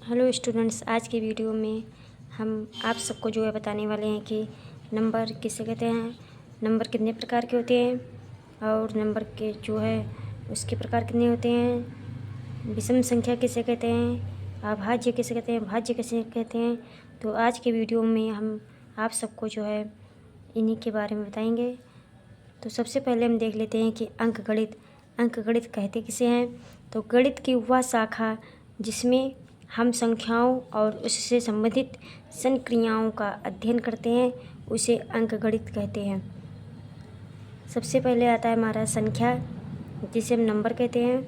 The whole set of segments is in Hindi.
हेलो स्टूडेंट्स, आज के वीडियो में हम आप सबको जो है बताने वाले हैं कि नंबर किसे कहते हैं, नंबर कितने प्रकार के होते हैं और नंबर के जो है उसके प्रकार कितने होते हैं, विषम संख्या किसे कहते हैं, अभाज्य किसे कहते हैं, भाज्य किसे कहते हैं। तो आज के वीडियो में हम आप सबको जो है इन्हीं के बारे में बताएंगे। तो सबसे पहले हम देख लेते हैं कि अंकगणित कहते किसे हैं। तो गणित की वह शाखा जिसमें हम संख्याओं और उससे संबंधित संक्रियाओं का अध्ययन करते हैं उसे अंकगणित कहते हैं। सबसे पहले आता है हमारा संख्या, जिसे हम नंबर कहते हैं।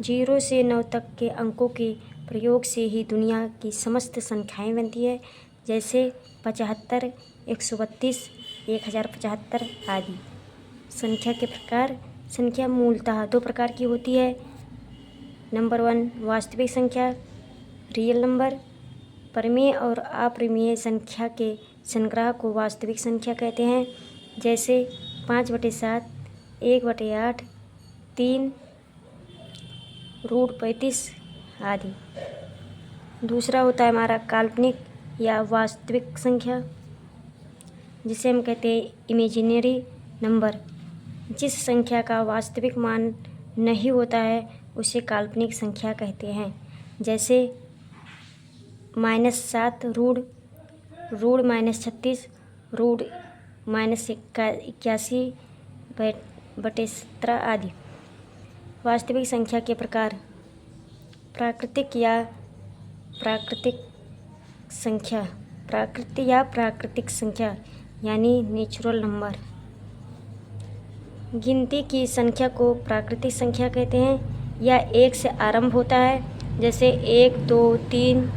0 से 9 तक के अंकों के प्रयोग से ही दुनिया की समस्त संख्याएं बनती है, जैसे 75, 132, 1075 आदि। संख्या के प्रकार। संख्या मूलतः 2 प्रकार की होती है। नंबर 1 वास्तविक संख्या, रियल नंबर। परिमेय और अपरिमेय संख्या के संग्रह को वास्तविक संख्या कहते हैं, जैसे 5/7, 1/8, 3, √35 आदि। दूसरा होता है हमारा काल्पनिक या वास्तविक संख्या, जिसे हम कहते हैं इमेजिनरी नंबर। जिस संख्या का वास्तविक मान नहीं होता है उसे काल्पनिक संख्या कहते हैं, जैसे -7 √-36 √-81/17 आदि। वास्तविक संख्या के प्रकार। प्राकृतिक संख्या यानी नेचुरल नंबर। गिनती की संख्या को प्राकृतिक संख्या कहते हैं। यह 1 से आरंभ होता है, जैसे 1, 2, 3,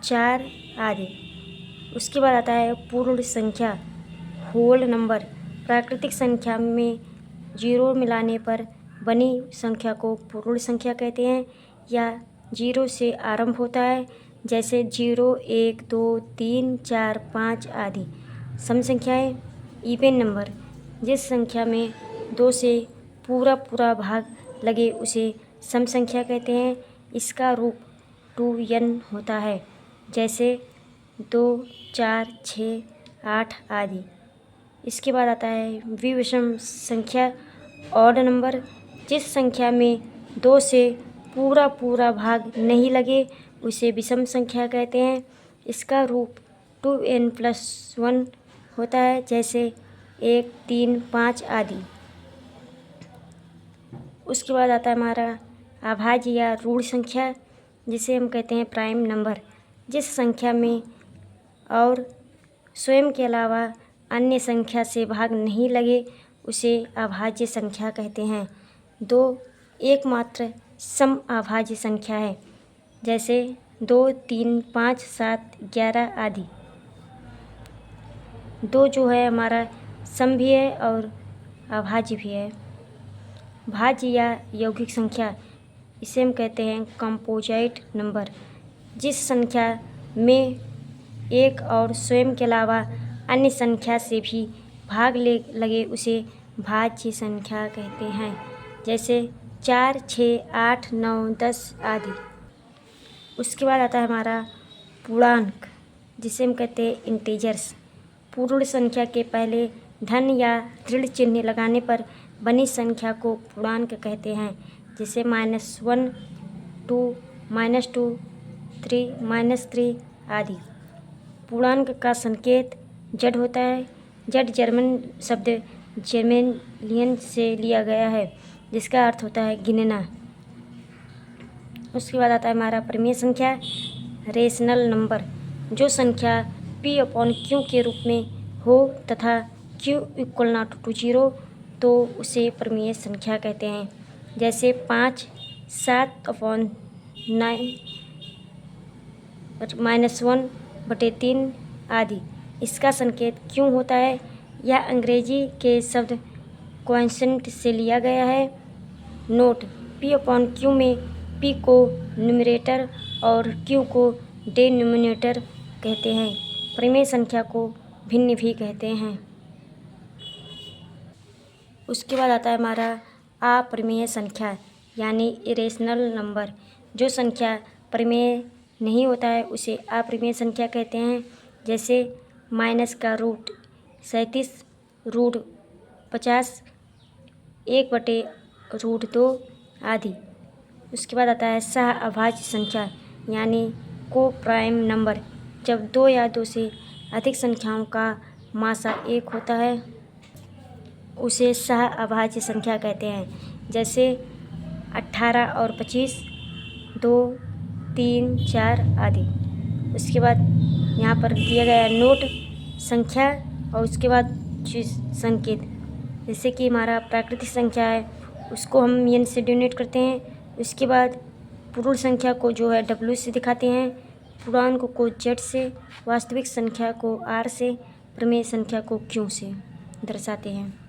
4 आदि। उसके बाद आता है पूर्ण संख्या, होल नंबर। प्राकृतिक संख्या में 0 मिलाने पर बनी संख्या को पूर्ण संख्या कहते हैं। यह 0 से आरंभ होता है, जैसे 0, 1, 2, 3, 4, 5 आदि। सम संख्याएं, इवन नंबर। जिस संख्या में 2 से पूरा भाग लगे उसे सम संख्या कहते हैं। इसका रूप 2n होता है, जैसे 2, 4, 6, 8 आदि। इसके बाद आता है विषम संख्या, ऑड नंबर। जिस संख्या में 2 से पूरा भाग नहीं लगे उसे विषम संख्या कहते हैं। इसका रूप 2n+1 होता है, जैसे 1, 3, 5 आदि। उसके बाद आता है हमारा अभाज्य या ऋण संख्या, जिसे हम कहते हैं प्राइम नंबर। जिस संख्या में और स्वयं के अलावा अन्य संख्या से भाग नहीं लगे उसे अभाज्य संख्या कहते हैं। 2 एकमात्र सम अभाज्य संख्या है, जैसे 2, 3, 5, 7, 11 आदि। 2 जो है हमारा सम भी है और अभाज्य भी है। भाज्य या यौगिक संख्या, इसे हम कहते हैं कंपोजिट नंबर। जिस संख्या में एक और स्वयं के अलावा अन्य संख्या से भी भाग लगे उसे भाज्य संख्या कहते हैं, जैसे 4, 6, 8, 9, 10 आदि। उसके बाद आता है हमारा पूर्णांक, जिसे हम कहते हैं इंटीजर्स। पूर्ण संख्या के पहले धन या ऋण चिन्ह लगाने पर बनी संख्या को पूर्णांक कहते हैं, जैसे -1, 2, -2, 3, -3 आदि। पूर्णांक का संकेत Z होता है। Z जर्मन शब्द जेमेलियन से लिया गया है, जिसका अर्थ होता है गिनना। उसके बाद आता है हमारा परिमेय संख्या, रेशनल नंबर। जो संख्या P/Q के रूप में हो तथा Q = 0 तो उसे परिमेय संख्या कहते हैं, जैसे 5, 7/9 -1/3 आदि। इसका संकेत क्यों होता है? यह अंग्रेजी के शब्द क्वोशंट से लिया गया है। नोट: P/Q में P को न्यूमरेटर और Q को डिनोमिनेटर कहते हैं। परिमेय संख्या को भिन्न भी कहते हैं। उसके बाद आता है हमारा अपरिमेय संख्या यानी इरेशनल नंबर। जो संख्या परिमेय नहीं होता है उसे अपरिमेय संख्या कहते हैं। जैसे माइनस का रूट 37 रूट 50 1/√2 आदि। उसके बाद आता है सह अभाज्य संख्या यानी को प्राइम नंबर। जब दो या दो से अधिक संख्याओं का मासा एक होता है उसे सह अभाज्य संख्या कहते हैं। जैसे 18 और 25, 2, 3, 4 आदि। उसके बाद यहाँ पर दिया गया है नोट संख्या और उसके बाद चीज संकेत। जैसे कि हमारा प्राकृतिक संख्या है उसको हम एन से डिनोट करते हैं। उसके बाद पूर्ण संख्या को जो है W से दिखाते हैं, पूर्णांक को Z से, वास्तविक संख्या को R से, परिमेय संख्या को Q से दर्शाते हैं।